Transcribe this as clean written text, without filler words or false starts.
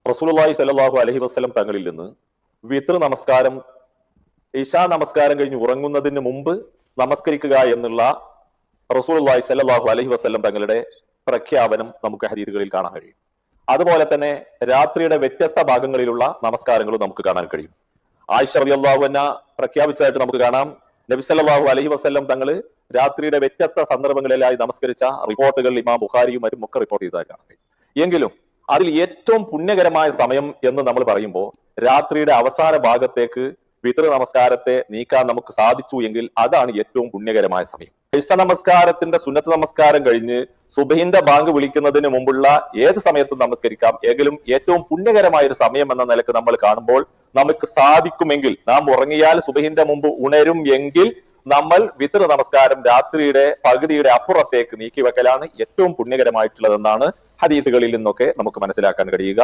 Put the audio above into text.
റസൂലുള്ളാഹി സ്വല്ലല്ലാഹു അലൈഹി വസല്ലം തങ്ങളിൽ നിന്ന് വിത്ർ നമസ്കാരം ഇശാ നമസ്കാരം കഴിഞ്ഞ് ഉറങ്ങുന്നതിന് മുമ്പ് നമസ്കരിക്കുക എന്നുള്ള റസൂലുള്ളാഹി സ്വല്ലല്ലാഹു അലൈഹി വസല്ലം തങ്ങളുടെ പ്രഖ്യാപനം നമുക്ക് ഹദീസുകളിൽ കാണാൻ കഴിയും. അതുപോലെ തന്നെ രാത്രിയുടെ വ്യത്യസ്ത ഭാഗങ്ങളിലുള്ള നമസ്കാരങ്ങളും നമുക്ക് കാണാൻ കഴിയും. ആയിഷ റളിയല്ലാഹു അൻഹ പ്രഖ്യാപിച്ചതായിട്ട് നമുക്ക് കാണാം. നബി സല്ലല്ലാഹു അലൈഹി വസല്ലം തങ്ങൾ രാത്രിയുടെ വ്യത്യസ്ത സന്ദർഭങ്ങളിലായി നമസ്കരിച്ച റിപ്പോർട്ടുകൾ ഇമാം ബുഖാരിയും മറ്റും ഒക്കെ റിപ്പോർട്ട് ചെയ്തതായി കാണാൻ കഴിയും. എങ്കിലും അതിൽ ഏറ്റവും പുണ്യകരമായ സമയം എന്ന് നമ്മൾ പറയുമ്പോൾ രാത്രിയുടെ അവസാന ഭാഗത്തേക്ക് വിത്ർ നമസ്കാരത്തെ നീക്കാൻ നമുക്ക് സാധിച്ചു എങ്കിൽ അതാണ് ഏറ്റവും പുണ്യകരമായ സമയം. ഇശ നമസ്കാരത്തിന്റെ സുന്നത്ത് നമസ്കാരം കഴിഞ്ഞ് സുബഹിന്റെ ബാങ്ക് വിളിക്കുന്നതിന് മുമ്പുള്ള ഏത് സമയത്തും നമസ്കരിക്കാം. എങ്കിലും ഏറ്റവും പുണ്യകരമായ ഒരു സമയം എന്ന നിലക്ക് നമ്മൾ കാണുമ്പോൾ നമുക്ക് സാധിക്കുമെങ്കിൽ, നാം ഉറങ്ങിയാൽ സുബഹിന്റെ മുമ്പ് ഉണരും എങ്കിൽ നമ്മൾ വിത്ർ നമസ്കാരം രാത്രിയുടെ പകുതിയുടെ അപ്പുറത്തേക്ക് നീക്കി വെക്കലാണ് ഏറ്റവും പുണ്യകരമായിട്ടുള്ളതെന്നാണ് ഹദീസുകളിൽ നിന്നൊക്കെ നമുക്ക് മനസ്സിലാക്കാൻ കഴിയുക.